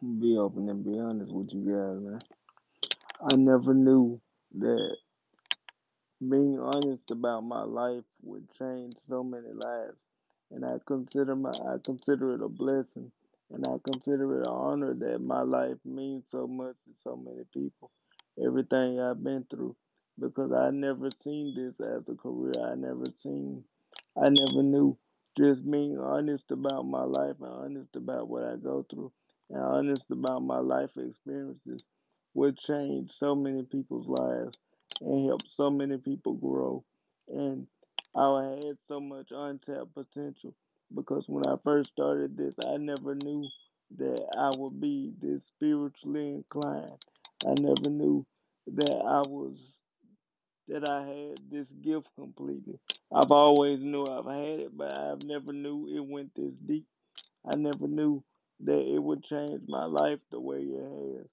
Be open and be honest with you guys, man. I never knew that being honest about my life would change so many lives, and I consider it a blessing, and I consider it an honor that my life means so much to so many people. Everything I've been through, because I never seen this as a career. I never knew. Just being honest about my life and honest about what I go through and honest about my life experiences would change so many people's lives and help so many people grow. And I had so much untapped potential because when I first started this, I never knew that I would be this spiritually inclined. I never knew that I had this gift completely. I've always knew I've had it, but I've never knew it went this deep. I never knew that it would change my life the way it has.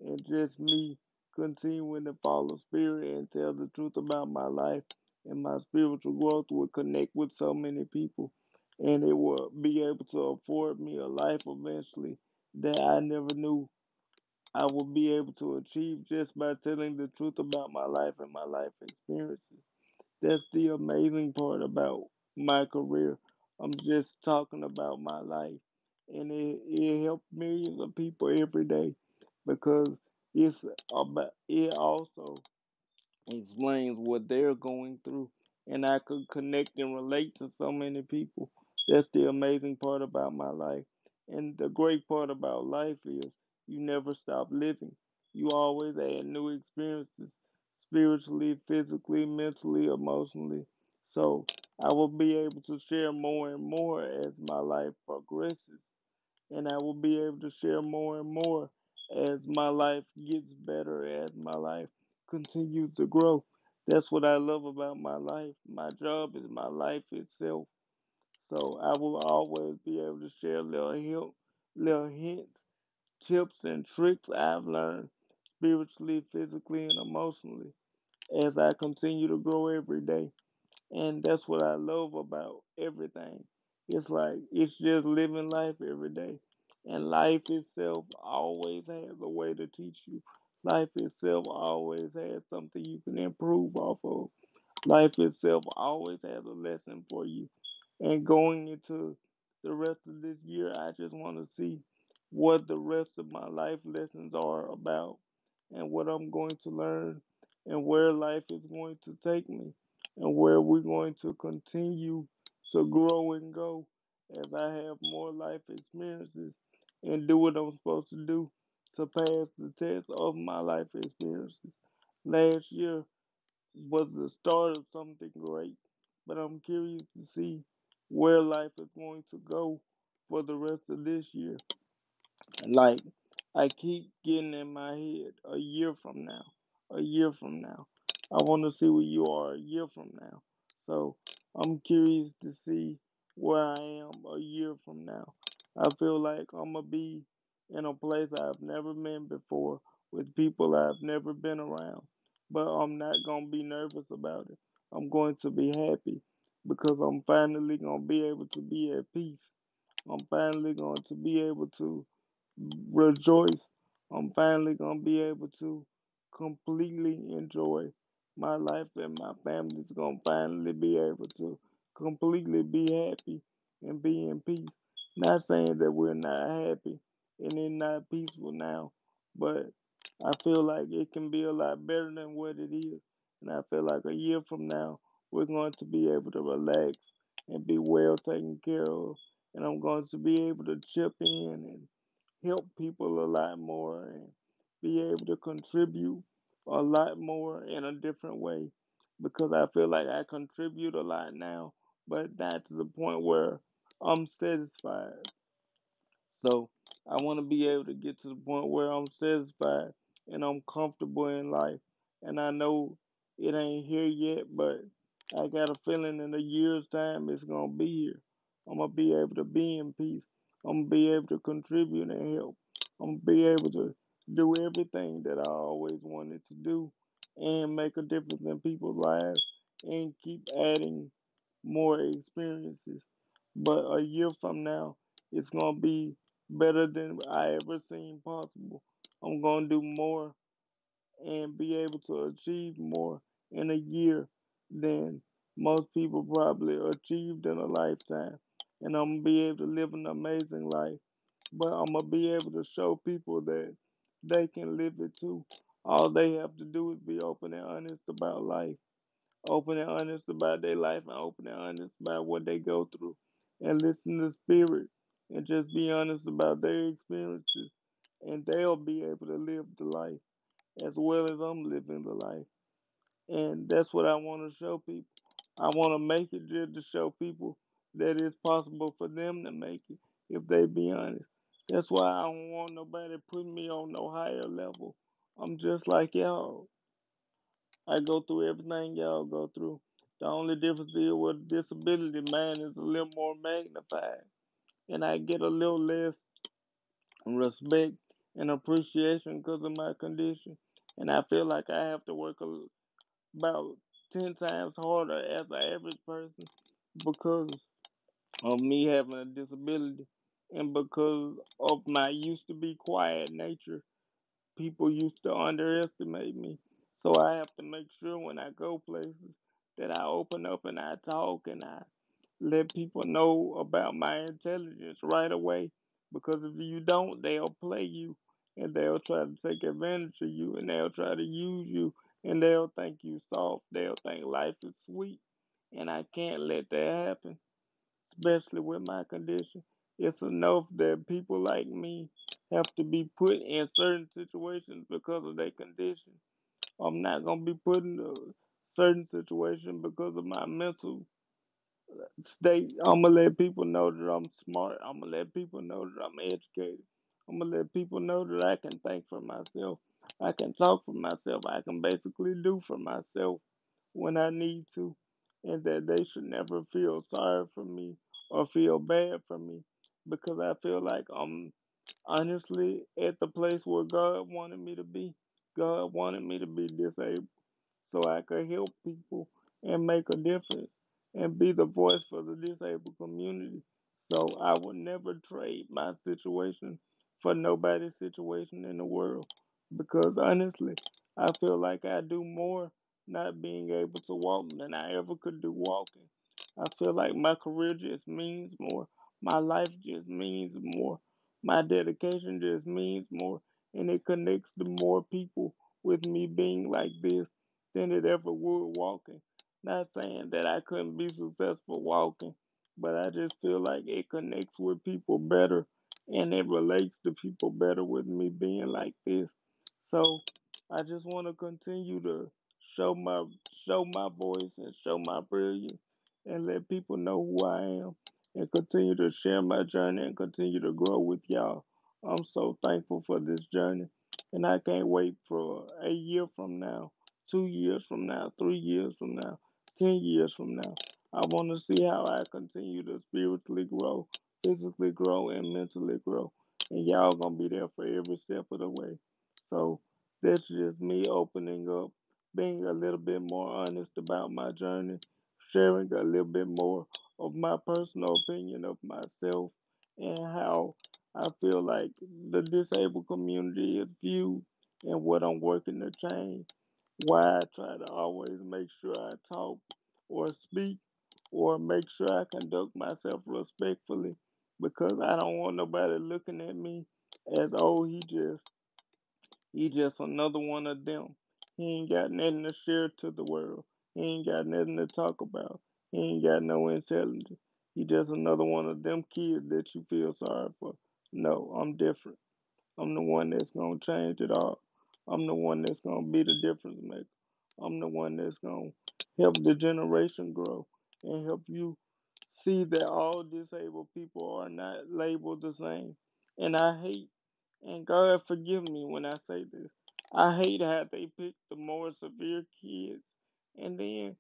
And just me continuing to follow spirit and tell the truth about my life and my spiritual growth will connect with so many people. And it will be able to afford me a life eventually that I never knew I would be able to achieve just by telling the truth about my life and my life experiences. That's the amazing part about my career. I'm just talking about my life, and it helps millions of people every day because it also explains what they're going through, and I could connect and relate to so many people. That's the amazing part about my life. And the great part about life is you never stop living. You always add new experiences spiritually, physically, mentally, emotionally. So I will be able to share more and more as my life progresses, and I will be able to share more and more as my life gets better, as my life continues to grow. That's what I love about my life. My job is my life itself. So I will always be able to share little hints, tips, and tricks I've learned spiritually, physically, and emotionally as I continue to grow every day. And that's what I love about everything. It's like it's just living life every day. And life itself always has a way to teach you. Life itself always has something you can improve off of. Life itself always has a lesson for you. And going into the rest of this year, I just want to see what the rest of my life lessons are about and what I'm going to learn and where life is going to take me and where we're going to continue to grow and go as I have more life experiences and do what I'm supposed to do to pass the test of my life experiences. Last year was the start of something great, but I'm curious to see where life is going to go for the rest of this year. Like, I keep getting in my head a year from now, a year from now. I want to see where you are a year from now. So I'm curious to see where I am a year from now. I feel like I'm going to be in a place I've never been before with people I've never been around. But I'm not going to be nervous about it. I'm going to be happy because I'm finally going to be able to be at peace. I'm finally going to be able to rejoice. I'm finally going to be able to completely enjoy my life, and my family's going to finally be able to completely be happy and be in peace. Not saying that we're not happy and it's not peaceful now, but I feel like it can be a lot better than what it is. And I feel like a year from now, we're going to be able to relax and be well taken care of. And I'm going to be able to chip in and help people a lot more and be able to contribute a lot more in a different way because I feel like I contribute a lot now, but not to the point where I'm satisfied. So I want to be able to get to the point where I'm satisfied and I'm comfortable in life. And I know it ain't here yet, but I got a feeling in a year's time it's gonna be here. I'm gonna be able to be in peace. I'm gonna be able to contribute and help. I'm gonna be able to do everything that I always wanted to do and make a difference in people's lives and keep adding more experiences. But a year from now, it's gonna be better than I ever seen possible. I'm gonna do more and be able to achieve more in a year than most people probably achieved in a lifetime. And I'm gonna be able to live an amazing life. But I'm gonna be able to show people that they can live it too. All they have to do is be open and honest about life, open and honest about their life, and open and honest about what they go through, and listen to spirit, and just be honest about their experiences, and they'll be able to live the life as well as I'm living the life. And that's what I want to show people. I want to make it just to show people that it's possible for them to make it if they be honest. That's why I don't want nobody putting me on no higher level. I'm just like y'all. I go through everything y'all go through. The only difference is with disability, mine is a little more magnified. And I get a little less respect and appreciation because of my condition. And I feel like I have to work about 10 times harder as an average person because of me having a disability and because of my used to be quiet nature. People used to underestimate me. So I have to make sure when I go places that I open up and I talk and I let people know about my intelligence right away. Because if you don't, they'll play you and they'll try to take advantage of you and they'll try to use you and they'll think you soft. They'll think life is sweet. And I can't let that happen, especially with my condition. It's enough that people like me have to be put in certain situations because of their condition. I'm not gonna be put in a certain situation because of my mental state. I'm gonna let people know that I'm smart. I'm gonna let people know that I'm educated. I'm gonna let people know that I can think for myself. I can talk for myself. I can basically do for myself when I need to, and that they should never feel sorry for me or feel bad for me because I feel like I'm honestly at the place where God wanted me to be. God wanted me to be disabled so I could help people and make a difference and be the voice for the disabled community. So I would never trade my situation for nobody's situation in the world because honestly, I feel like I do more not being able to walk than I ever could do walking. I feel like my career just means more. My life just means more. My dedication just means more. And it connects to more people with me being like this than it ever would walking. Not saying that I couldn't be successful walking, but I just feel like it connects with people better and it relates to people better with me being like this. So I just want to continue to show my show my voice and show my brilliance and let people know who I am and continue to share my journey and continue to grow with y'all. I'm so thankful for this journey and I can't wait for a year from now, 2 years from now, 3 years from now, 10 years from now. I want to see how I continue to spiritually grow, physically grow, and mentally grow. And y'all gonna be there for every step of the way. So that's just me opening up, being a little bit more honest about my journey, sharing a little bit more of my personal opinion of myself and how I feel like the disabled community is viewed and what I'm working to change. Why I try to always make sure I talk or speak or make sure I conduct myself respectfully because I don't want nobody looking at me as oh he just another one of them. He ain't got nothing to share to the world. He ain't got nothing to talk about. He ain't got no intelligence. He just another one of them kids that you feel sorry for. No, I'm different. I'm the one that's gonna change it all. I'm the one that's gonna be the difference maker. I'm the one that's gonna help the generation grow and help you see that all disabled people are not labeled the same. And I hate, and God forgive me when I say this, I hate how they pick the more severe kids and then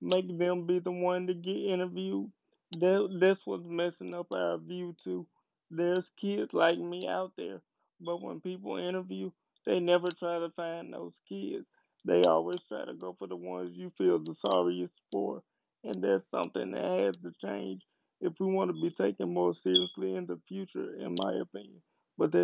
make them be the one to get interviewed. That's what's messing up our view too. There's kids like me out there, but when people interview, they never try to find those kids. They always try to go for the ones you feel the sorriest for, and that's something that has to change if we want to be taken more seriously in the future, in my opinion. But that's